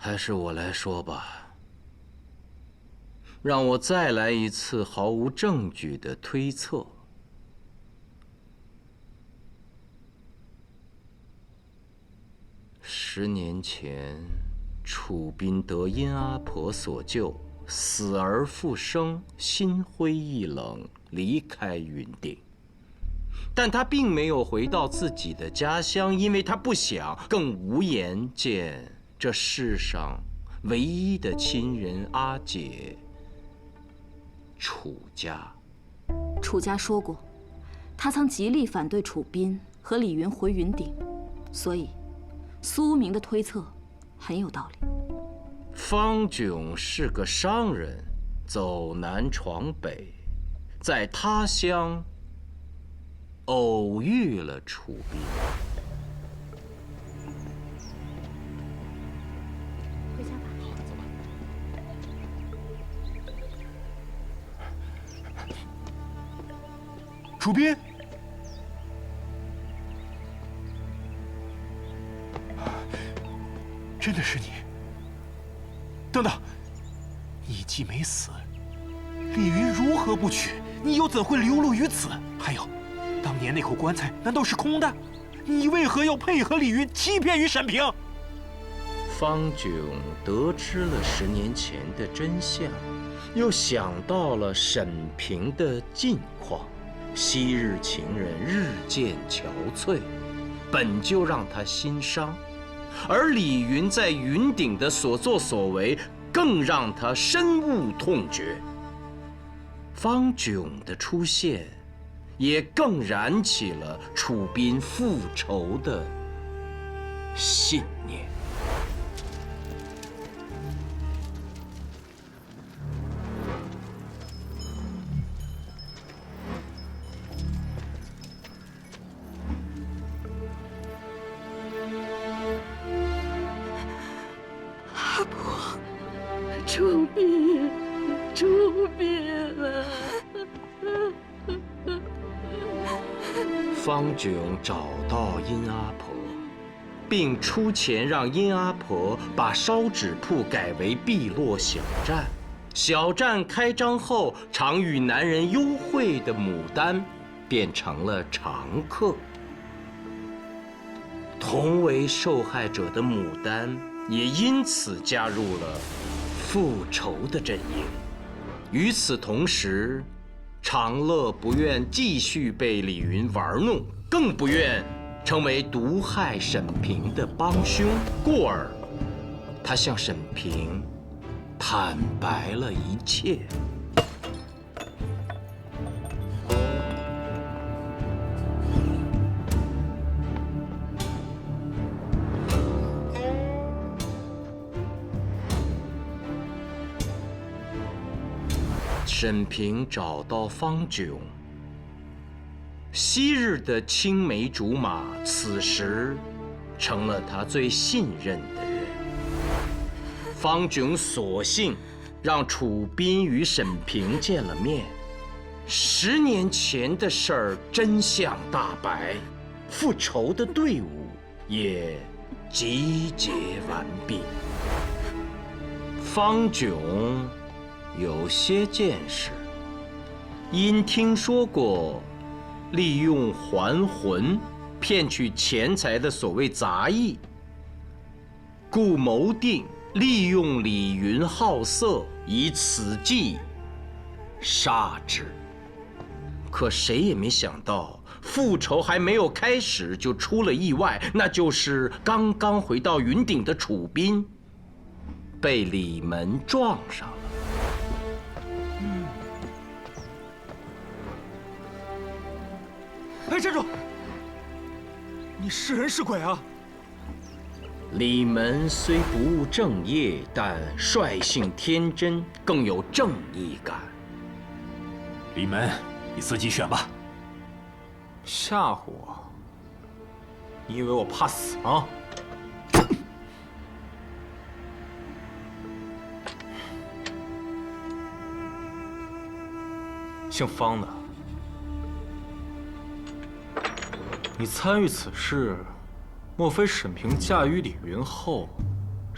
还是我来说吧。让我再来一次毫无证据的推测。10年前，楚斌得殷阿婆所救，死而复生，心灰意冷，离开云顶。但他并没有回到自己的家乡，因为他不想，更无颜见这世上唯一的亲人阿姐楚家。楚家说过，他曾极力反对楚斌和李云回云顶，所以苏无名的推测很有道理。方炯是个商人，走南闯北，在他乡偶遇了楚斌。回家吧。好，走吧。楚斌，真的是你？等等，你既没死，李云如何不娶？你又怎会流落于此？还有，当年那口棺材难道是空的？你为何要配合李云，欺骗于沈平？方炯得知了10年前的真相，又想到了沈平的近况，昔日情人日渐憔悴，本就让他心伤。而李云在云顶的所作所为，更让他深恶痛绝。方炯的出现，也更燃起了楚斌复仇的信念。楚斌，楚斌啊！方炯找到殷阿婆，并出钱让殷阿婆把烧纸铺改为碧落小站。小站开张后，常与男人幽会的牡丹变成了常客。同为受害者的牡丹也因此加入了复仇的阵营。与此同时，长乐不愿继续被李云玩弄，更不愿成为毒害沈平的帮凶，故而他向沈平坦白了一切。沈平找到方炯，昔日的青梅竹马，此时成了他最信任的人。方炯索性让楚斌与沈平见了面。10年前的事儿真相大白，复仇的队伍也集结完毕。方炯有些见识，因听说过利用还魂骗取钱财的所谓杂役，故谋定利用李云好色，以此计杀之。可谁也没想到，复仇还没有开始就出了意外，那就是刚刚回到云顶的楚斌被李门撞上了。哎，站住！你是人是鬼啊？李门虽不务正业，但率性天真，更有正义感。李门，你自己选吧。吓唬我？你以为我怕死吗？姓方的。你参与此事，莫非沈平嫁于李云后，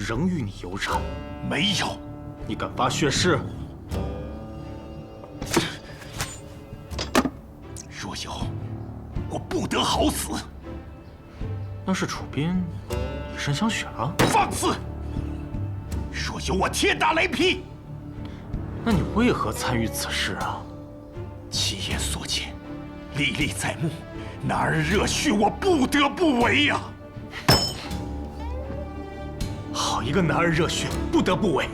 仍与你有染。没有。你敢发血誓？若有，我不得好死。要是楚斌以身相许了，放肆！若有，我天打雷劈。那你为何参与此事啊？其言所见，历历在目，男儿热血，我不得不为呀。好一个男儿热血，不得不为，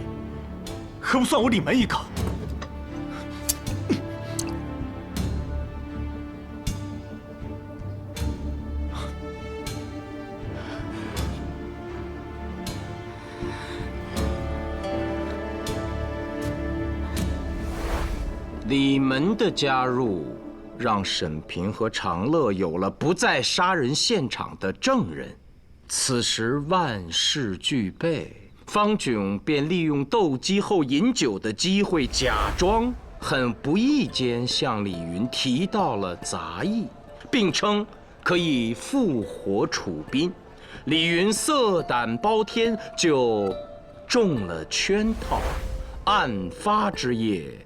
还不算我李门一个？李门的加入，让沈平和长乐有了不在杀人现场的证人。此时万事俱备，方炯便利用斗鸡后饮酒的机会，假装很不意间向李云提到了杂役，并称可以复活楚斌。李云色胆包天，就中了圈套。案发之夜，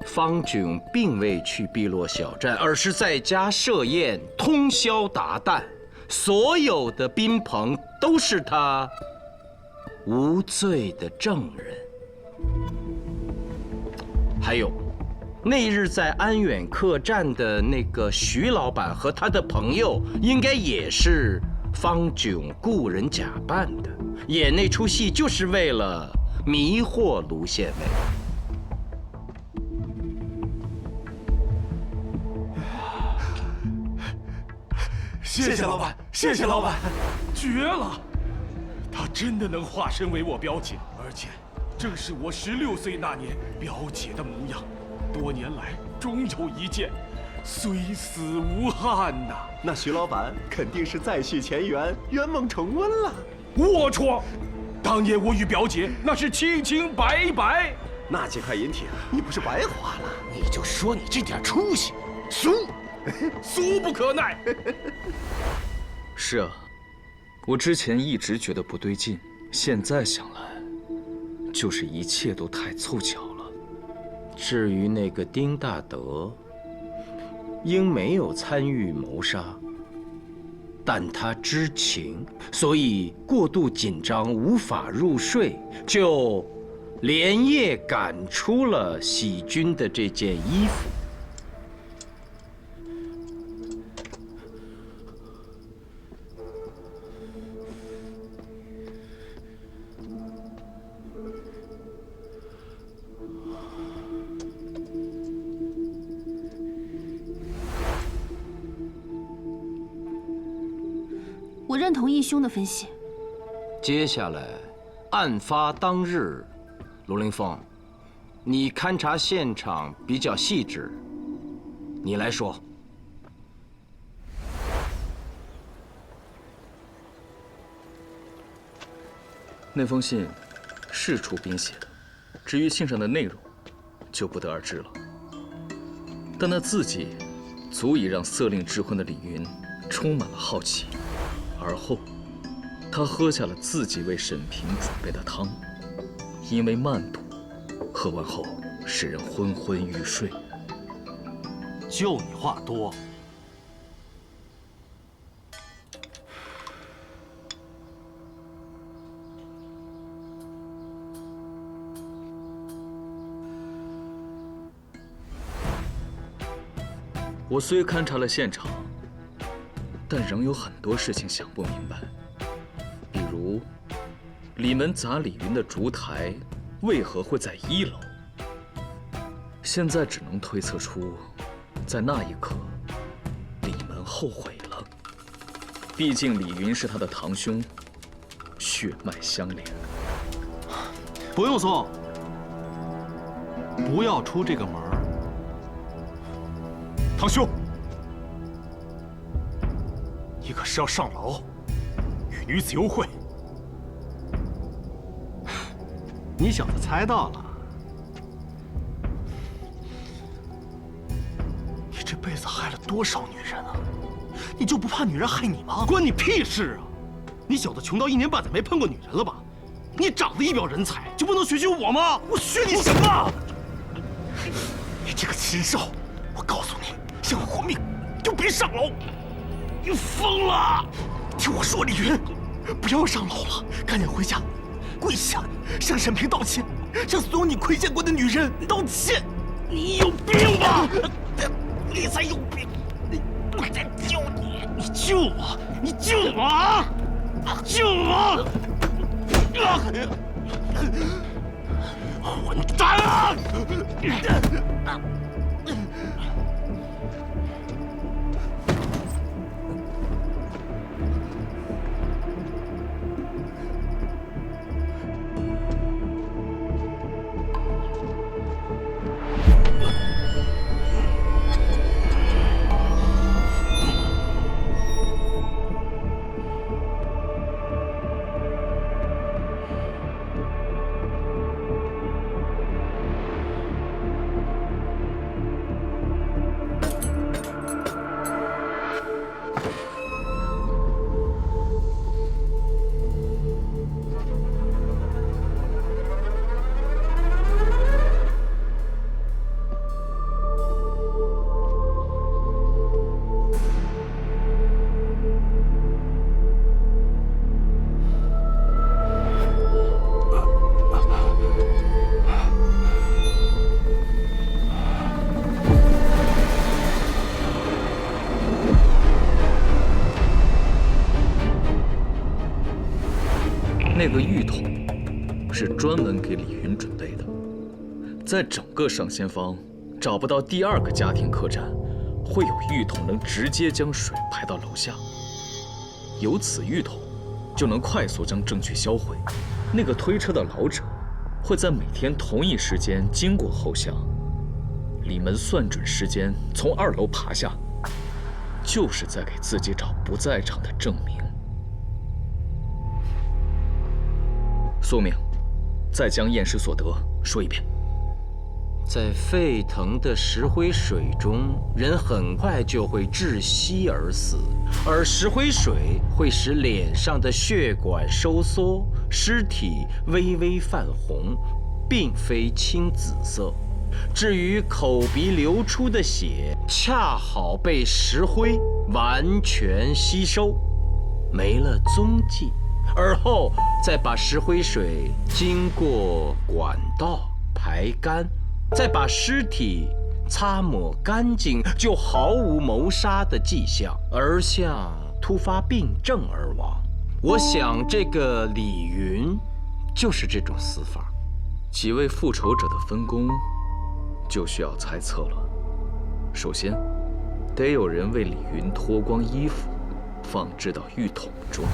方炯并未去碧落小站，而是在家设宴，通宵达旦。所有的宾朋都是他无罪的证人。还有，那日在安远客栈的那个徐老板和他的朋友，应该也是方炯雇人假扮的，演那出戏就是为了迷惑卢县尉。谢谢老板，谢谢老板，绝了！他真的能化身为我表姐，而且正是我16岁那年表姐的模样。多年来，终有一见，虽死无憾呐。那徐老板肯定是再续前缘，圆梦重温了。龌龊！当年我与表姐那是清清白白，那几块银铁，你不是白花了？你就说你这点出息，俗，俗不可耐。是啊，我之前一直觉得不对劲，现在想来，就是一切都太凑巧了。至于那个丁大德，因没有参与谋杀，但他知情，所以过度紧张无法入睡，就连夜赶出了喜君的这件衣服。我认同义兄的分析。接下来，案发当日，卢凌风，你勘察现场比较细致，你来说。那封信是楚斌写的，至于信上的内容，就不得而知了。但那字迹，足以让色令智昏的李云充满了好奇。而后，他喝下了自己为沈平准备的汤，因为慢毒，喝完后使人昏昏欲睡。就你话多。我虽勘察了现场，但仍有很多事情想不明白，比如李门砸李云的烛台为何会在1楼？现在只能推测出，在那一刻，李门后悔了。毕竟李云是他的堂兄，血脉相连。不用送，不要出这个门儿。堂兄，你可是要上牢，与女子幽会？你小子猜到了。你这辈子害了多少女人啊？你就不怕女人害你吗？关你屁事啊！你小子穷到1年半载没碰过女人了吧？你长得一表人才，就不能学学我吗？我学你什么？你这个禽兽！我告诉你，想活命就别上楼！你疯了！听我说，李云，不要上楼了，赶紧回家，跪下向沈平道歉，向所有你亏欠过的女人道歉。你有病吧？你才有病！我在救你！你救我！你救我啊！救我！混蛋啊！那个玉桶是专门给李云准备的，在整个上仙坊找不到第二个家庭客栈会有玉桶能直接将水排到楼下。有此玉桶，就能快速将证据销毁。那个推车的老者会在每天同一时间经过后巷，李门算准时间从2楼爬下，就是在给自己找不在场的证明。苏明，再将验尸所得说一遍。在沸腾的石灰水中，人很快就会窒息而死，而石灰水会使脸上的血管收缩，尸体微微泛红，并非青紫色。至于口鼻流出的血，恰好被石灰完全吸收，没了踪迹。而后再把石灰水经过管道排干，再把尸体擦抹干净，就毫无谋杀的迹象，而向突发病症而亡。我想这个李云就是这种死法。几位复仇者的分工就需要猜测了。首先，得有人为李云脱光衣服，放置到浴桶中。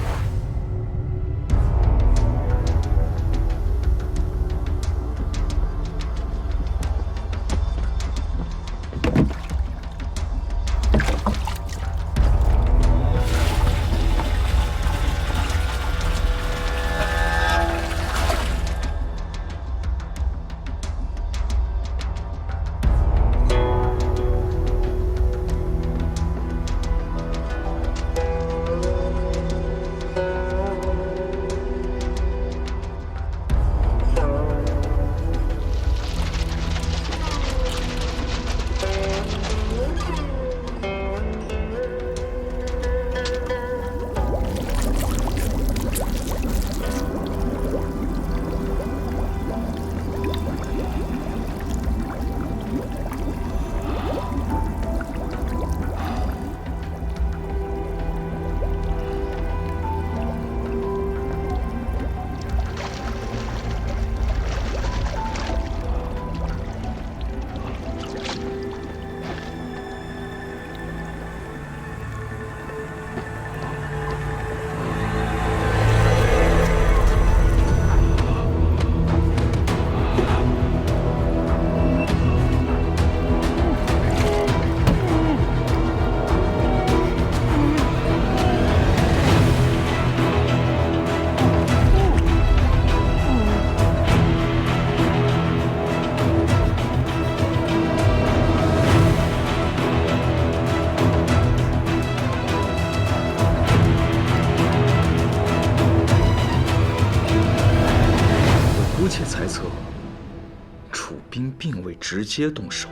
并未直接动手，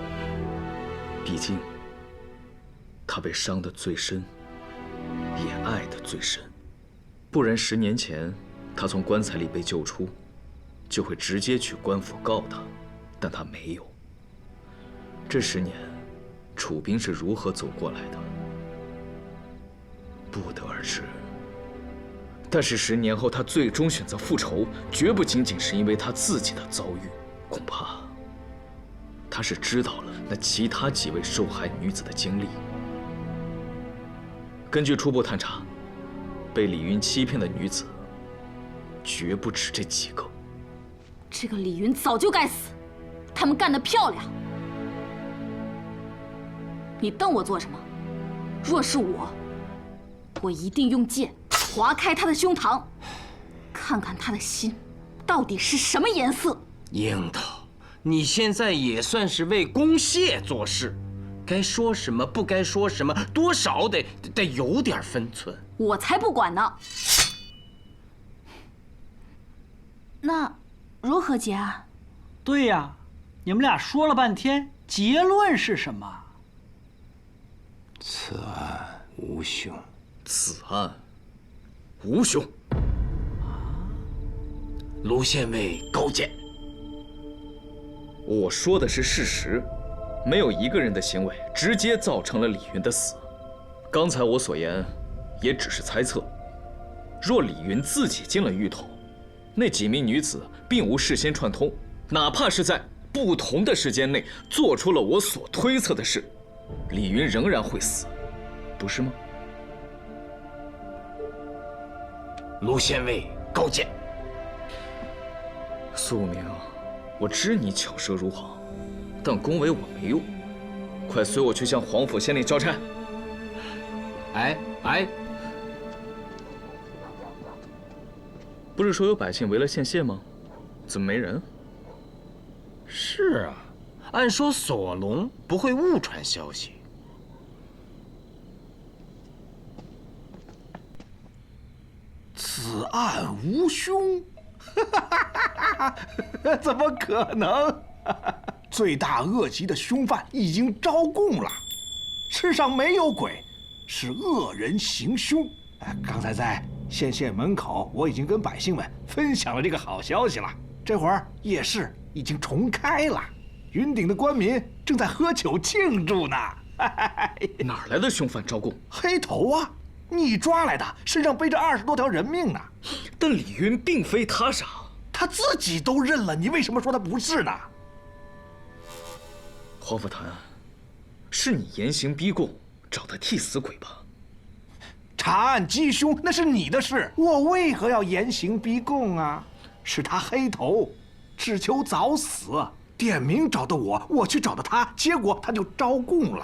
毕竟他被伤得最深，也爱得最深。不然10年前他从棺材里被救出，就会直接去官府告他，但他没有。这10年，楚斌是如何走过来的，不得而知。但是10年后，他最终选择复仇，绝不仅仅是因为他自己的遭遇，恐怕他是知道了那其他几位受害女子的经历。根据初步探查，被李云欺骗的女子绝不止这几个。这个李云早就该死，他们干得漂亮。你瞪我做什么？若是我一定用剑划开他的胸膛，看看他的心到底是什么颜色。樱桃，你现在也算是为公谢做事，该说什么不该说什么，多少得有点分寸。我才不管呢。那如何结案？对呀，你们俩说了半天，结论是什么？此案无凶。此案无凶。卢县尉高见。我说的是事实，没有一个人的行为直接造成了李云的死。刚才我所言也只是猜测。若李云自己进了狱头，那几名女子并无事先串通，哪怕是在不同的时间内做出了我所推测的事，李云仍然会死，不是吗？卢县尉高见。苏无名，我知你巧舌如簧，但恭维我没用。快随我去向皇甫县令交差。哎，不是说有百姓围了县县吗？怎么没人？是啊，按说索隆不会误传消息。此案无凶，怎么可能？罪大恶极的凶犯已经招供了，世上没有鬼，是恶人行凶。刚才在县门口，我已经跟百姓们分享了这个好消息了。这会儿夜市已经重开了，云顶的官民正在喝酒庆祝呢。哪来的凶犯招供？黑头啊！你抓来的，身上背着20多条人命呢。但李云并非他杀，他自己都认了，你为什么说他不是呢？黄甫谭，是你严刑逼供，找的替死鬼吧？查案缉凶那是你的事，我为何要严刑逼供啊？是他黑头，只求早死，点名找的我，我去找的他，结果他就招供了。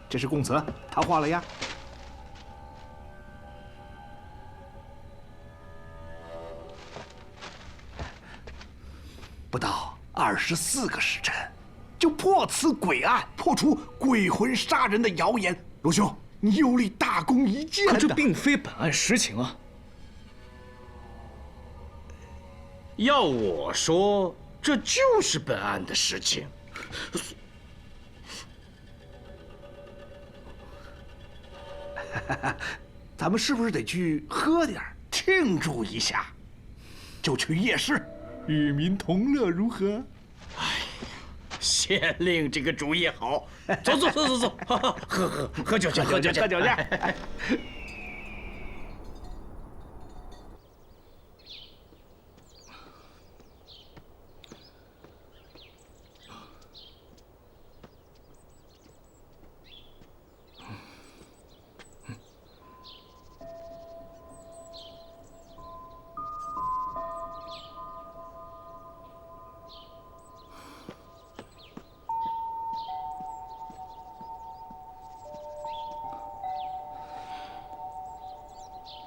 这是供词，他画了呀。不到24个时辰，就破此鬼案，破除鬼魂杀人的谣言。罗兄，你有力大功一件。可这并非本案实情啊！要我说，这就是本案的实情。咱们是不是得去喝点庆祝一下？就去夜市，与民同乐，如何？县令这个主意好，走，喝酒去。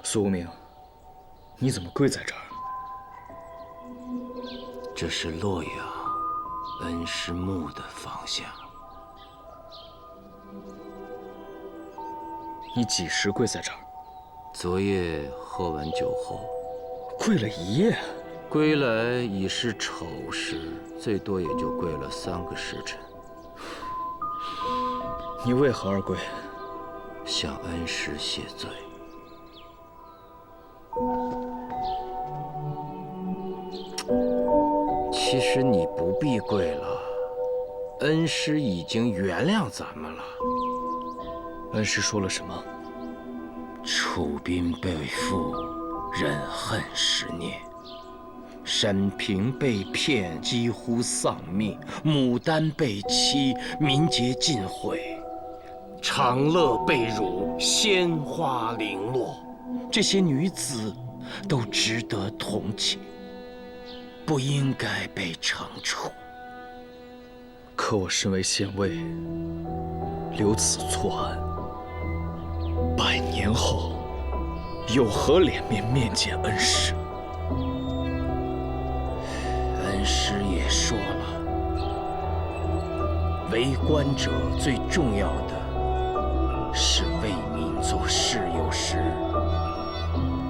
苏无名，你怎么跪在这儿？这是洛阳恩师墓的方向。你几时跪在这儿？昨夜喝完酒后，跪了一夜。归来已是丑时，最多也就归了3个时辰。你为何而归？向恩师谢罪。其实你不必跪了，恩师已经原谅咱们了。恩师说了什么？楚兵被俘，忍恨10年；沈平被骗，几乎丧命；牡丹被欺，民节尽毁；长乐被辱，鲜花零落。这些女子都值得同情，不应该被惩处。可我身为县尉，留此错案，100年后有何脸面面见恩师？恩师也说了，为官者最重要的是为民做事，有时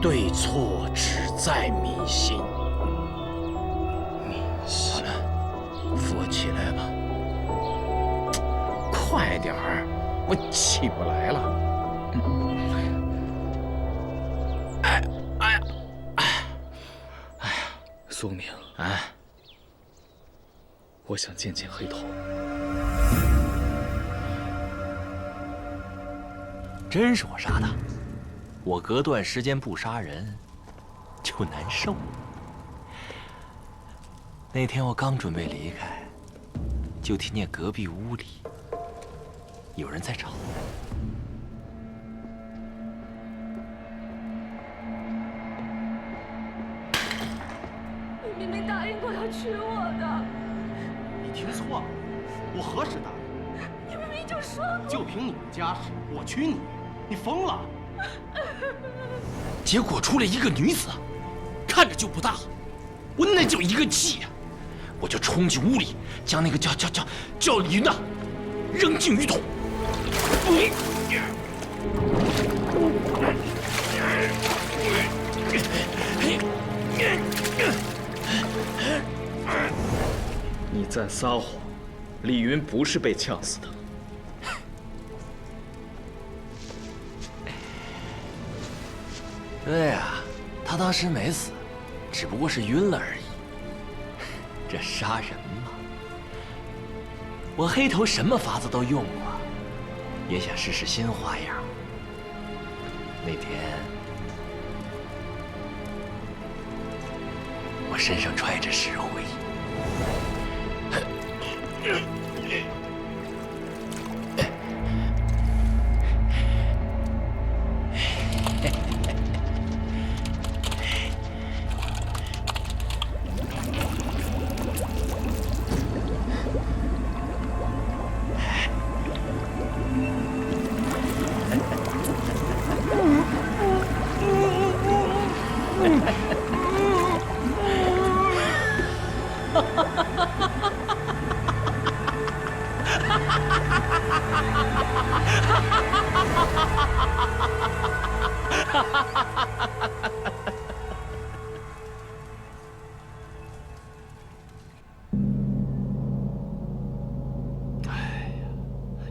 对错只在民心。好了，扶我起来吧，快点儿，我起不来了。苏明，我想见见黑头。真是我杀的，我隔段时间不杀人，就难受。那天我刚准备离开，就听见隔壁屋里有人在吵。你明明答应过要娶我的。你听错了，我何时答应？你明明就说过。就凭你的家世，我娶你，你疯了？结果出来一个女子，看着就不大，我那叫一个气呀！我就冲进屋里，将那个叫李云的扔进浴桶。你在撒谎，李云不是被呛死的。对呀，他当时没死，只不过是晕了而已。这杀人嘛，我黑头什么法子都用过，也想试试新花样。那天我身上揣着石灰。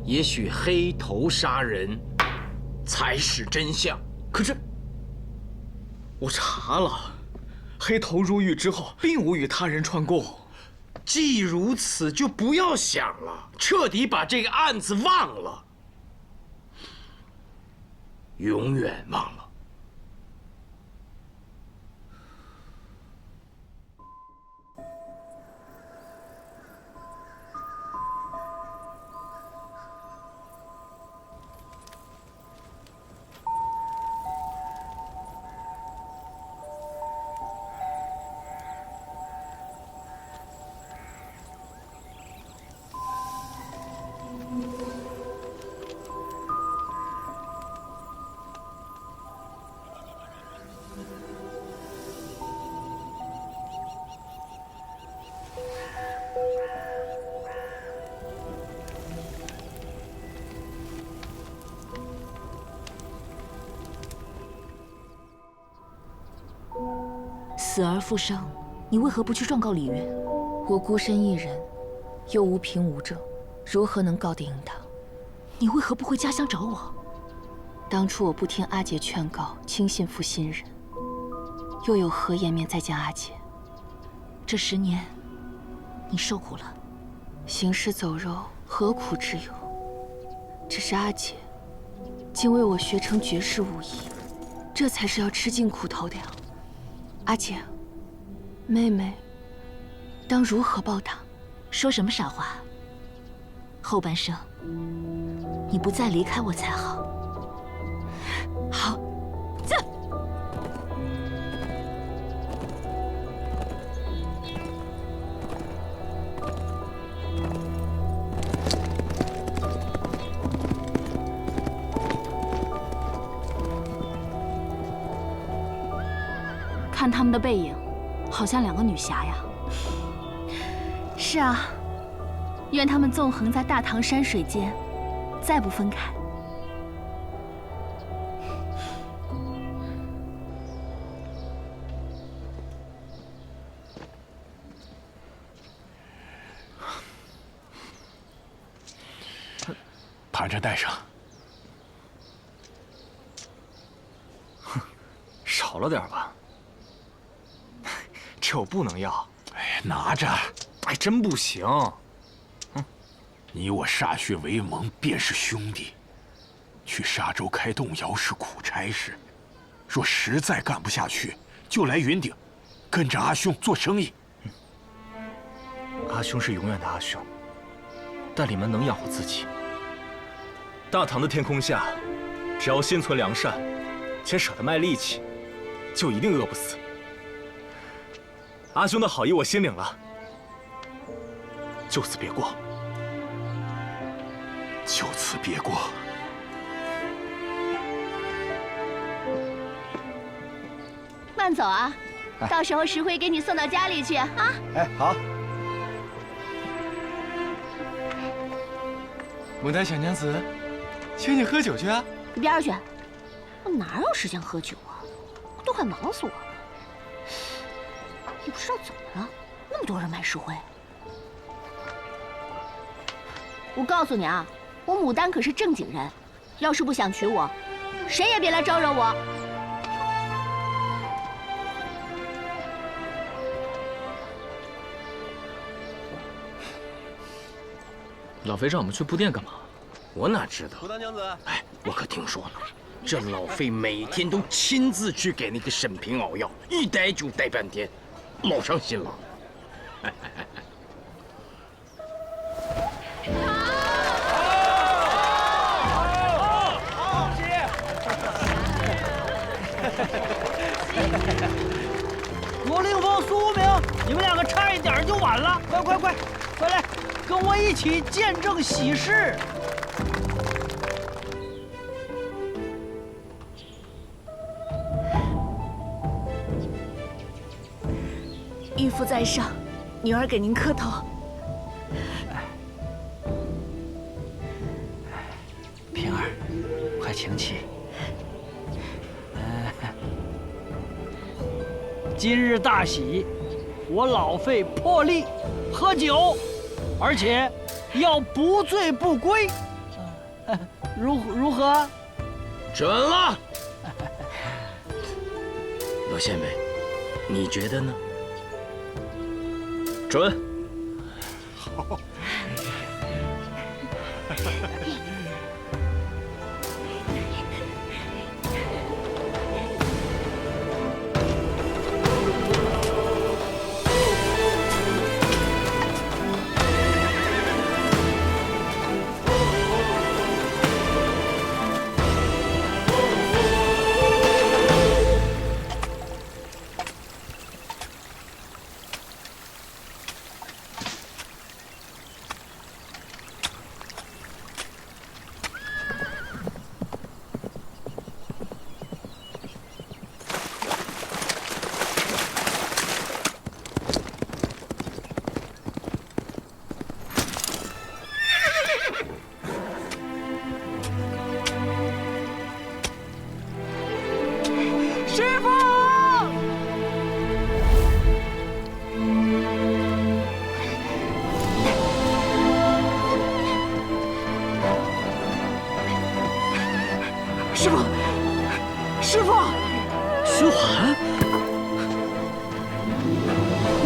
也许黑头杀人才是真相。可这，我查了，黑头入狱之后，并无与他人串供。既如此，就不要想了，彻底把这个案子忘了，永远忘了。死而复生，你为何不去状告李云？我孤身一人，又无凭无证，如何能告得赢他？你为何不回家乡找我？当初我不听阿姐劝告，轻信负心人，又有何颜面再见阿姐？这10年，你受苦了。行尸走肉，何苦之有？只是阿姐竟为我学成绝世武艺，这才是要吃尽苦头的呀。阿姐，妹妹当如何报答？说什么傻话？后半生，你不再离开我才好。好，走。看他们的背影，好像2个女侠呀。是啊，愿他们纵横在大唐山水间，再不分开。盘缠带上。少了点吧。这我不能要。哎，拿着。哎，真不行。你我歃血为盟，便是兄弟。去沙州开动摇是苦差事，若实在干不下去，就来云顶，跟着阿兄做生意。阿兄是永远的阿兄，但李门能养活自己。大唐的天空下，只要心存良善，且舍得卖力气，就一定饿不死。阿兄的好意我心领了，就此别过。就此别过。慢走啊，到时候石灰给你送到家里去啊。哎，好。牡丹小娘子，请你喝酒去啊！一边去！我哪有时间喝酒啊？我都快忙死我了。也不知道怎么了，那么多人买石灰。我告诉你啊，我牡丹可是正经人，要是不想娶我，谁也别来招惹我。老肥让我们去布店干嘛？我哪知道？牡丹娘子，哎，我可听说了，这老费每天都亲自去给那个沈平熬药，一待就待半天，老伤心了。罗令风、苏无名，你们2个差一点就晚了，快来，跟我一起见证喜事。义父在上，女儿给您磕头。平儿，快请起。今日大喜，我老费破例喝酒，而且要不醉不归。如何？准了。罗宪伟，你觉得呢？准。好。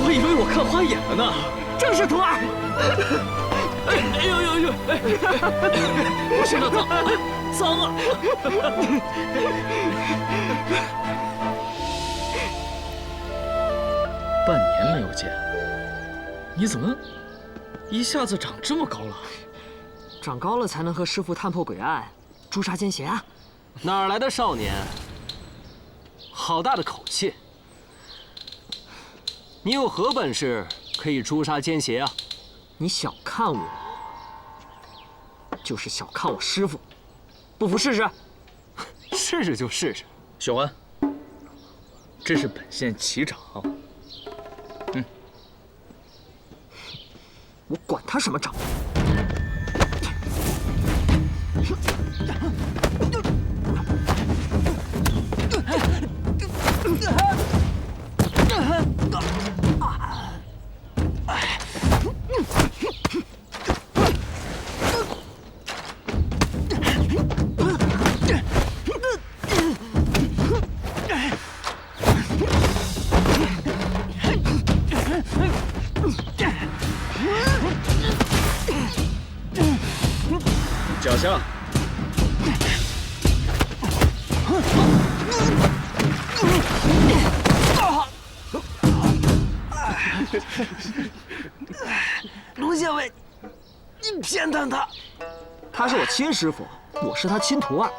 我以为我看花眼了呢。正是徒儿。哎呦呦呦！我身上脏，脏啊！半年没有见，你怎么一下子长这么高了？长高了才能和师父探破诡案，诛杀奸邪啊！哪儿来的少年？好大的口气！你有何本事可以诛杀奸邪啊？你小看我，就是小看我师父。不服试试？试试就试试。雪环，这是本县旗长。我管他什么长。脚下。卢县尉，你偏袒他。他是我亲师傅，我是他亲徒儿。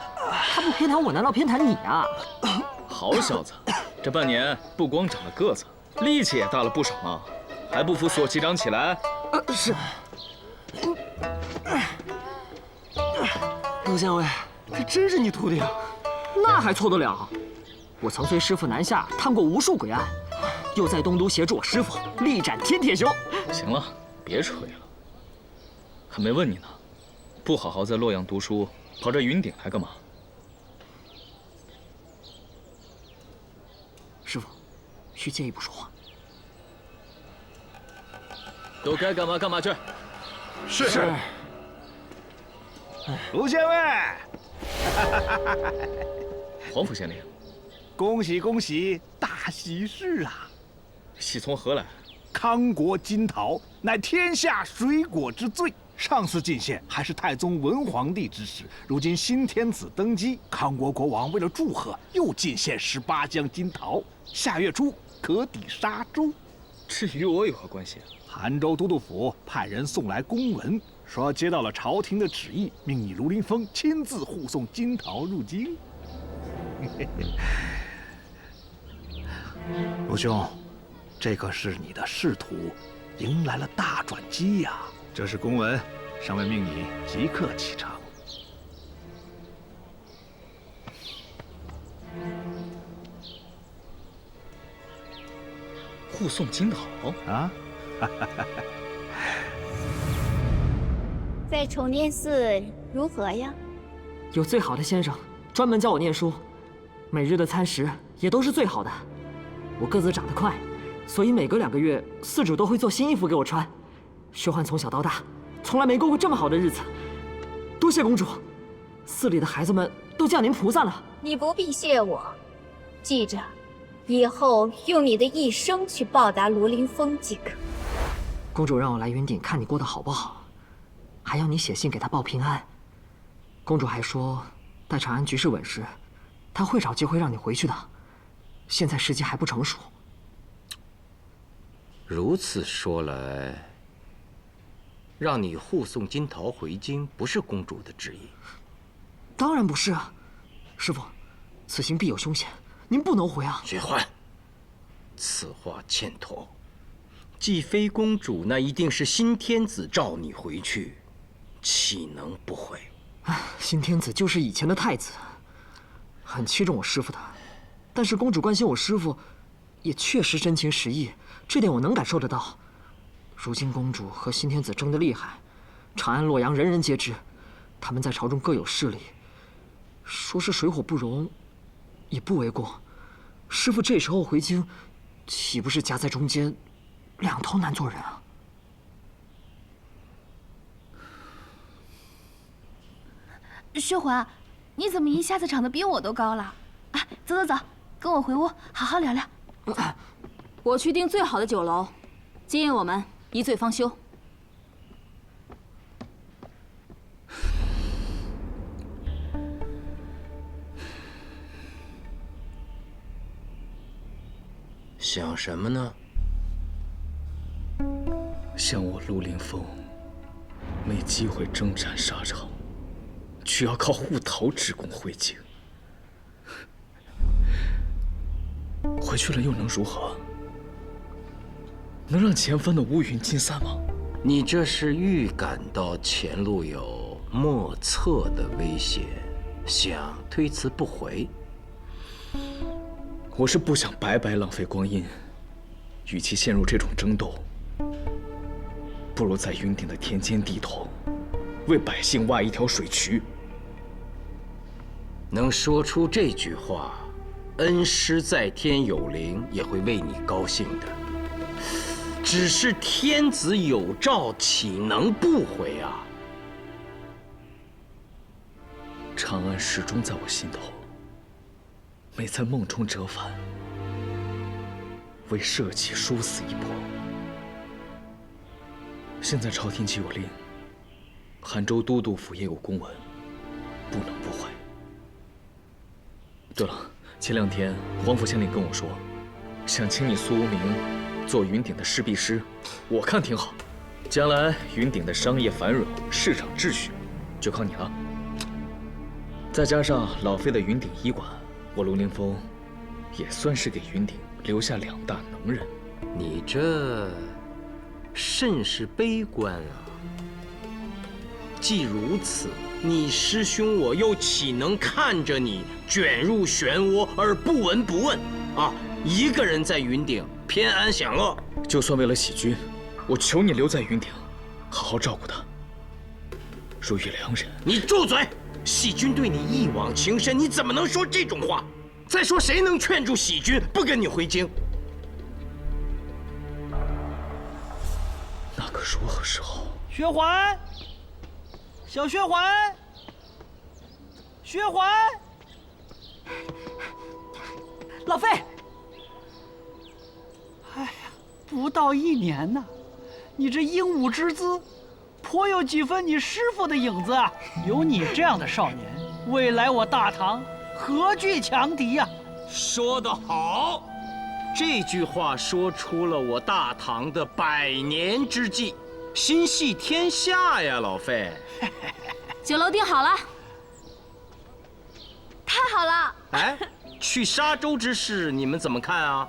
他不偏袒我，难道偏袒你啊？好小子，这半年不光长了个子，力气也大了不少呢，还不服索旗长起来？是。卢县尉，这真是你徒弟啊？那还错得了？我曾随师傅南下探过无数诡案，又在东都协助我师傅力斩天铁熊。行了，别吹了。还没问你呢，不好好在洛阳读书，跑这云顶来干嘛？师傅，需借一步说话。都该干嘛干嘛去。是。卢县尉，黄甫县令，恭喜恭喜，大喜事啊！喜从何来？康国金桃乃天下水果之最。上次进献还是太宗文皇帝之时，如今新天子登基，康国国王为了祝贺，又进献18浆金桃，下月初可抵沙州。这与我有何关系？韩州都督府派人送来公文，说接到了朝廷的旨意，命你卢林峰亲自护送金桃入京。卢兄，这可是你的仕途迎来了大转机呀！这是公文，上面命你即刻启程。护送金桃啊！在崇念寺如何呀？有最好的先生专门教我念书，每日的餐食也都是最好的。我个子长得快，所以每隔2个月，寺主都会做新衣服给我穿。薛欢从小到大，从来没过过这么好的日子。多谢公主，寺里的孩子们都叫您菩萨了。你不必谢我，记着，以后用你的一生去报答卢林峰即可。公主让我来云顶看你过得好不好，还要你写信给她报平安。公主还说，待长安局势稳时，她会找机会让你回去的。现在时机还不成熟。如此说来，让你护送金桃回京，不是公主的旨意。当然不是啊，师父，此行必有凶险，您不能回啊。薛欢，此话欠妥。既非公主，那一定是新天子召你回去，岂能不回？新天子就是以前的太子，很器重我师父的。但是公主关心我师父，也确实真情实意，这点我能感受得到。如今公主和新天子争得厉害，长安、洛阳人人皆知，他们在朝中各有势力，说是水火不容，也不为过。师父这时候回京，岂不是夹在中间，两头难做人啊？薛环，你怎么一下子长得比我都高了？啊，走走走，跟我回屋好好聊聊。我去订最好的酒楼，今夜我们一醉方休。想什么呢？像我陆凌风，没机会征战沙场，却要靠护桃之功回京。回去了又能如何？能让前方的乌云尽散吗？你这是预感到前路有莫测的危险，想推辞不回。我是不想白白浪费光阴，与其陷入这种争斗，不如在云顶的田间地头，为百姓挖一条水渠。能说出这句话，恩师在天有灵也会为你高兴的。只是天子有诏，岂能不回啊？长安始终在我心头，每在梦中折返，为社稷殊死一搏。现在朝廷既有令，韩州都督府也有公文，不能不回。对了，前2天皇甫县令跟我说，想请你苏无名做云顶的侍婢师，我看挺好。将来云顶的商业繁荣，市场秩序，就靠你了。再加上老费的云顶医馆，我陆凌风也算是给云顶留下2大能人。你这甚是悲观啊！既如此，你师兄我又岂能看着你卷入漩涡而不闻不问啊？一个人在云顶偏安享乐，就算为了喜君，我求你留在云顶，好好照顾他，如遇良人。你住嘴！喜君对你一往情深，你怎么能说这种话？再说，谁能劝住喜君不跟你回京？那可如何是好？薛环，小薛环，薛环，老费。哎呀，不到1年呐，你这英武之姿，颇有几分你师父的影子啊！有你这样的少年，未来我大唐何惧强敌呀？说得好，这句话说出了我大唐的100年之计，心系天下呀，老费。酒楼订好了，太好了！哎，去沙州之事你们怎么看啊？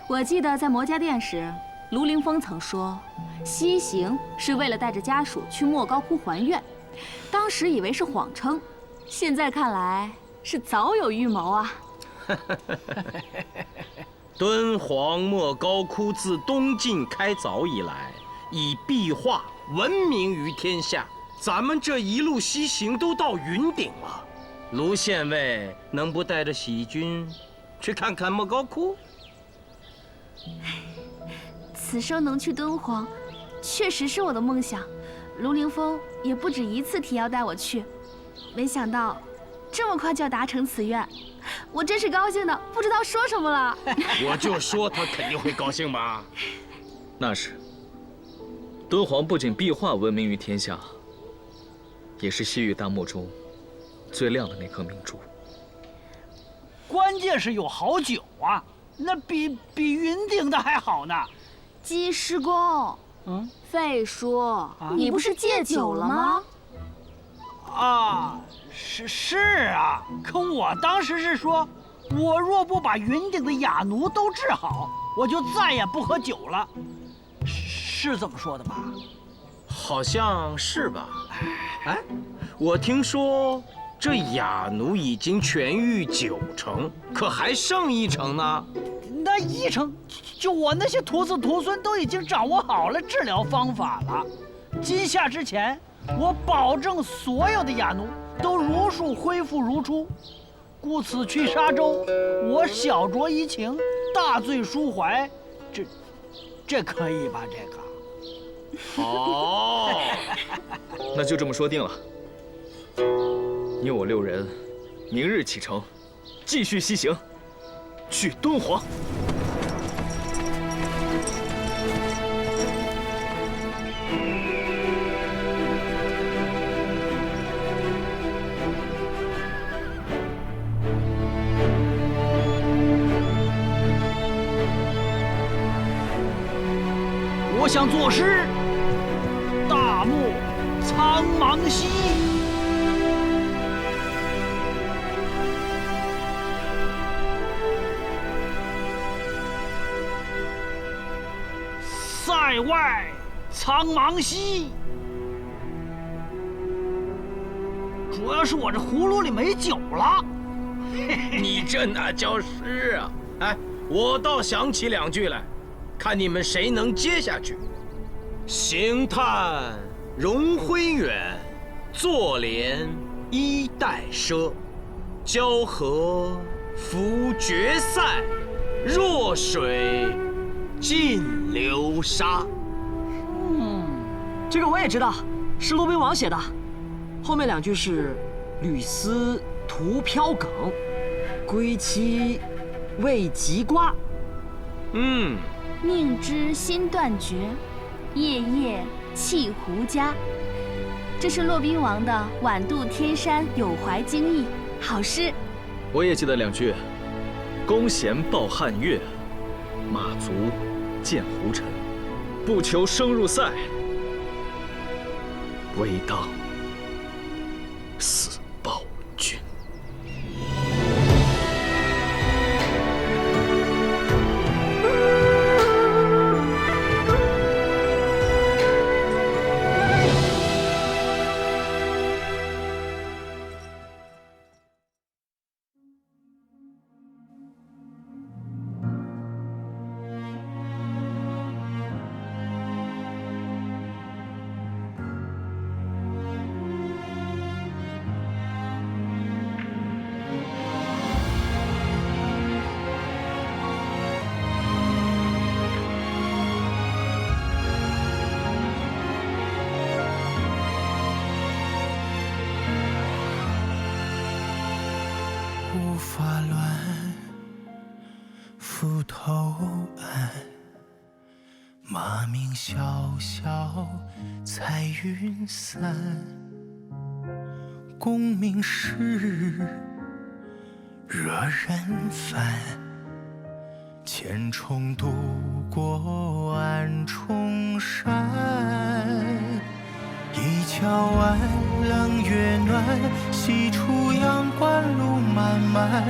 我记得在魔家殿时，卢凌风曾说，西行是为了带着家属去莫高窟还愿，当时以为是谎称，现在看来是早有预谋啊。敦煌莫高窟自东晋开凿以来，以壁画闻名于天下。咱们这一路西行都到云顶了，卢县尉能不带着喜君去看看莫高窟？此生能去敦煌，确实是我的梦想。卢凌风也不止1次提要带我去，没想到这么快就要达成此愿，我真是高兴的不知道说什么了。我就说他肯定会高兴吧。那是，敦煌不仅壁画闻名于天下，也是西域大漠中最亮的那颗明珠。关键是有好酒啊！那比云顶的还好呢。鸡师公，费叔，你不是戒酒了吗？啊，是啊，可我当时是说，我若不把云顶的哑奴都治好，我就再也不喝酒了，是这么说的吧？好像是吧？哎，我听说这哑奴已经痊愈90%，可还剩1成呢。那1成，就我那些徒子徒孙都已经掌握好了治疗方法了。今夏之前，我保证所有的哑奴都如数恢复如初。故此去沙州，我小酌怡情，大醉抒怀，这可以吧？这个。好，那就这么说定了。你我6人，明日启程，继续西行。去敦煌。我想作诗：大漠苍茫兮，塞外苍茫兮。主要是我这葫芦里没酒了。你这哪叫诗啊？哎，我倒想起2句来，看你们谁能接下去。行叹荣辉远，坐怜衣带奢。交河浮绝塞，弱水尽流沙。这个我也知道，是骆宾王写的。后面2句是“缕丝徒飘梗，归期未及瓜”。宁知心断绝，夜夜泣胡笳。这是骆宾王的《晚渡天山有怀经意》好诗。我也记得2句：弓弦抱汉乐，马足见胡尘。不求生入塞，唯当死报君。无法乱，斧头岸，马鸣萧萧彩云散。功名事，惹人烦。千重渡过暗重山。一桥弯，冷月暖，西出阳关路漫漫。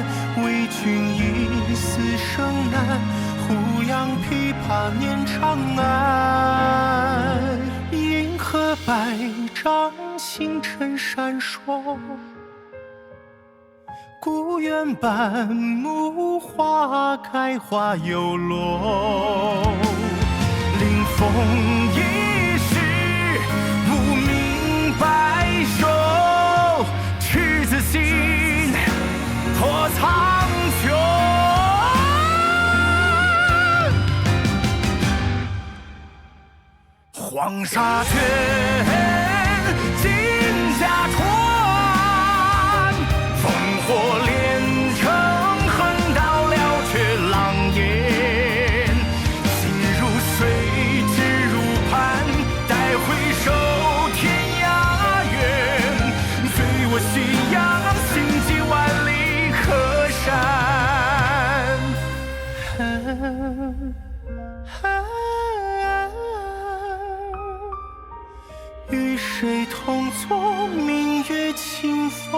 为君一死生难，胡杨琵琶念长安。银河百丈，星辰闪烁，故园半亩，花开花又落。临风一世，无名白首，赤子心，破苍穹。黄沙卷，金甲穿，烽火连城，横刀了却狼烟。心如水，志如磐，待回首天涯远。随我夕阳，行迹万里河山。与谁同坐明月清风？